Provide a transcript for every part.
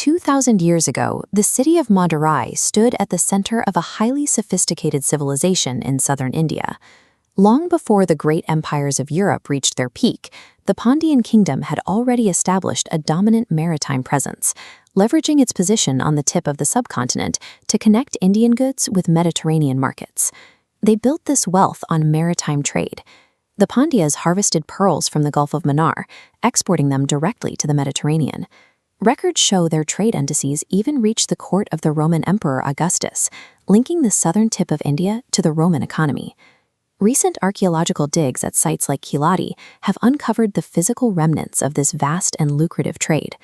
2,000 years ago, the city of Madurai stood at the center of a highly sophisticated civilization in southern India. Long before the great empires of Europe reached their peak, the Pandyan kingdom had already established a dominant maritime presence, leveraging its position on the tip of the subcontinent to connect Indian goods with Mediterranean markets. They built this wealth on maritime trade. The Pandyas harvested pearls from the Gulf of Mannar, exporting them directly to the Mediterranean. Records show their trade indices even reached the court of the Roman Emperor Augustus, linking the southern tip of India to the Roman economy. Recent archaeological digs at sites like Kiladi have uncovered the physical remnants of this vast and lucrative trade.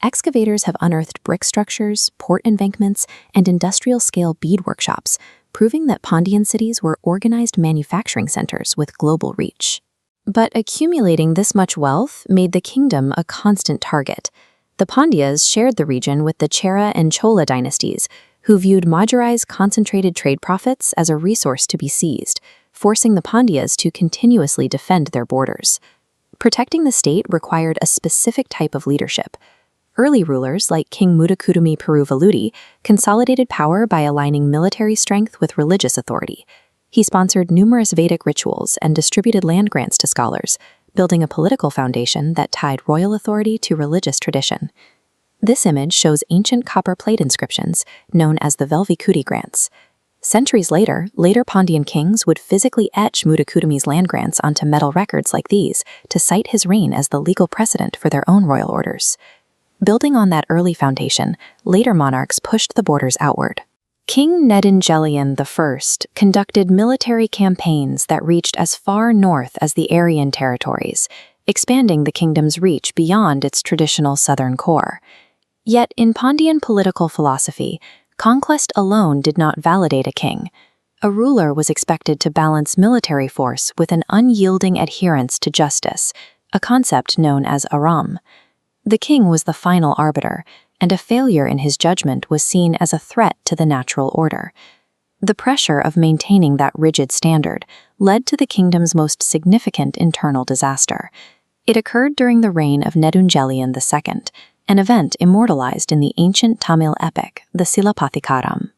Excavators have unearthed brick structures, port embankments, and industrial-scale bead workshops, proving that Pandyan cities were organized manufacturing centers with global reach. But accumulating this much wealth made the kingdom a constant target. The Pandyas shared the region with the Chera and Chola dynasties, who viewed Madurai's concentrated trade profits as a resource to be seized, forcing the Pandyas to continuously defend their borders. Protecting the state required a specific type of leadership. Early rulers, like King Mudukudumi Peruvaludi, consolidated power by aligning military strength with religious authority. He sponsored numerous Vedic rituals and distributed land grants to scholars, building a political foundation that tied royal authority to religious tradition. This image shows ancient copper plate inscriptions, known as the Velvikudi grants. Centuries later Pandyan kings would physically etch Mudukudumi's land grants onto metal records like these to cite his reign as the legal precedent for their own royal orders. Building on that early foundation, later monarchs pushed the borders outward. King Nedunjeliyan I conducted military campaigns that reached as far north as the Aryan territories, expanding the kingdom's reach beyond its traditional southern core. Yet in Pandyan political philosophy, conquest alone did not validate a king. A ruler was expected to balance military force with an unyielding adherence to justice, a concept known as aram. The king was the final arbiter, and a failure in his judgment was seen as a threat to the natural order. The pressure of maintaining that rigid standard led to the kingdom's most significant internal disaster. It occurred during the reign of Nedunjeliyan II, an event immortalized in the ancient Tamil epic, the Silapathikaram.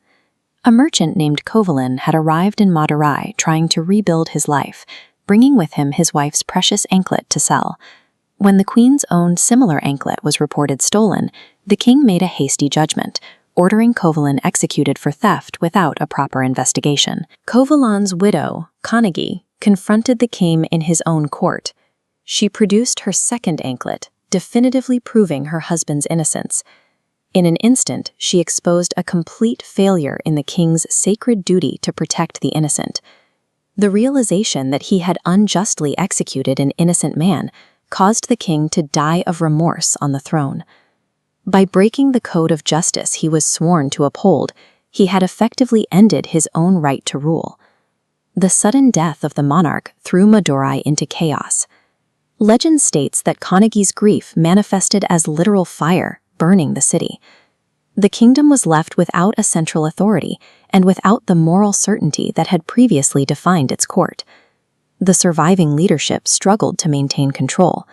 A merchant named Kovalin had arrived in Madurai trying to rebuild his life, bringing with him his wife's precious anklet to sell. When the queen's own similar anklet was reported stolen, the king made a hasty judgment, ordering Kovalin executed for theft without a proper investigation. Kovalin's widow, Kanagi, confronted the king in his own court. She produced her second anklet, definitively proving her husband's innocence. In an instant, she exposed a complete failure in the king's sacred duty to protect the innocent. The realization that he had unjustly executed an innocent man caused the king to die of remorse on the throne. By breaking the code of justice he was sworn to uphold, he had effectively ended his own right to rule. The sudden death of the monarch threw Madurai into chaos. Legend states that Kanagi's grief manifested as literal fire, burning the city. The kingdom was left without a central authority and without the moral certainty that had previously defined its court. The surviving leadership struggled to maintain control.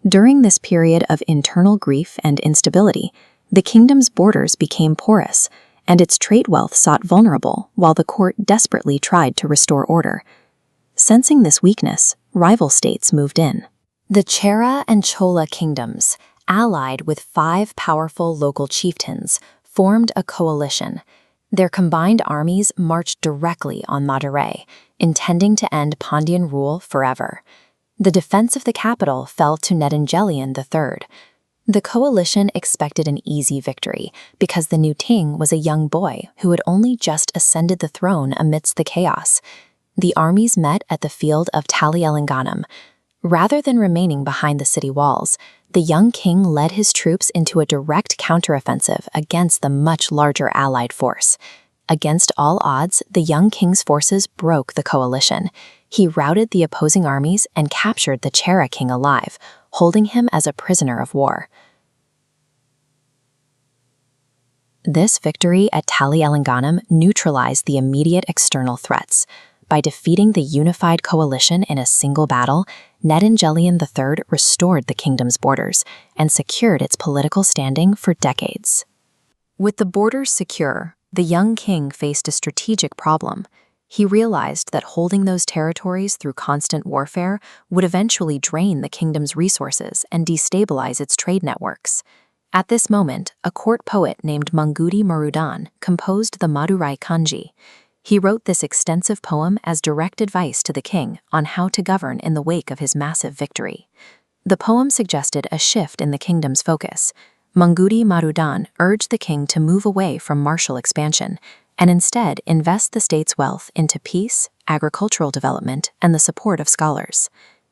During this period of internal grief and instability, the kingdom's borders became porous, and its trade wealth sought vulnerable while the court desperately tried to restore order. Sensing this weakness, rival states moved in. The Chera and Chola kingdoms, allied with 5 powerful local chieftains, formed a coalition. Their combined armies marched directly on Madurai, intending to end Pandyan rule forever. The defense of the capital fell to Nedunjeliyan III. The coalition expected an easy victory because the new king was a young boy who had only just ascended the throne amidst the chaos. The armies met at the field of Talialanganam. Rather than remaining behind the city walls, the young king led his troops into a direct counteroffensive against the much larger allied force. Against all odds, the young king's forces broke the coalition. He routed the opposing armies and captured the Chera king alive, holding him as a prisoner of war. This victory at Talialanganam neutralized the immediate external threats. By defeating the unified coalition in a single battle, Nedunjeliyan III restored the kingdom's borders and secured its political standing for decades. With the borders secure, the young king faced a strategic problem. He realized that holding those territories through constant warfare would eventually drain the kingdom's resources and destabilize its trade networks. At this moment, a court poet named Mangudi Marudan composed the Maduraikkanci. He wrote this extensive poem as direct advice to the king on how to govern in the wake of his massive victory. The poem suggested a shift in the kingdom's focus. Mangudi Marudan urged the king to move away from martial expansion and instead invest the state's wealth into peace, agricultural development, and the support of scholars.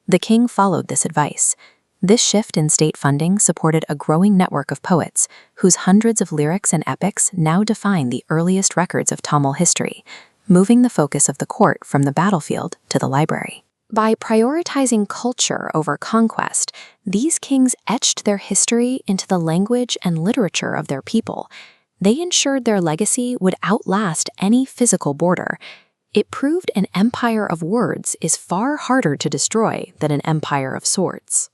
The king followed this advice. This shift in state funding supported a growing network of poets, whose hundreds of lyrics and epics now define the earliest records of Tamil history, moving the focus of the court from the battlefield to the library. By prioritizing culture over conquest, these kings etched their history into the language and literature of their people. They ensured their legacy would outlast any physical border. It proved an empire of words is far harder to destroy than an empire of swords.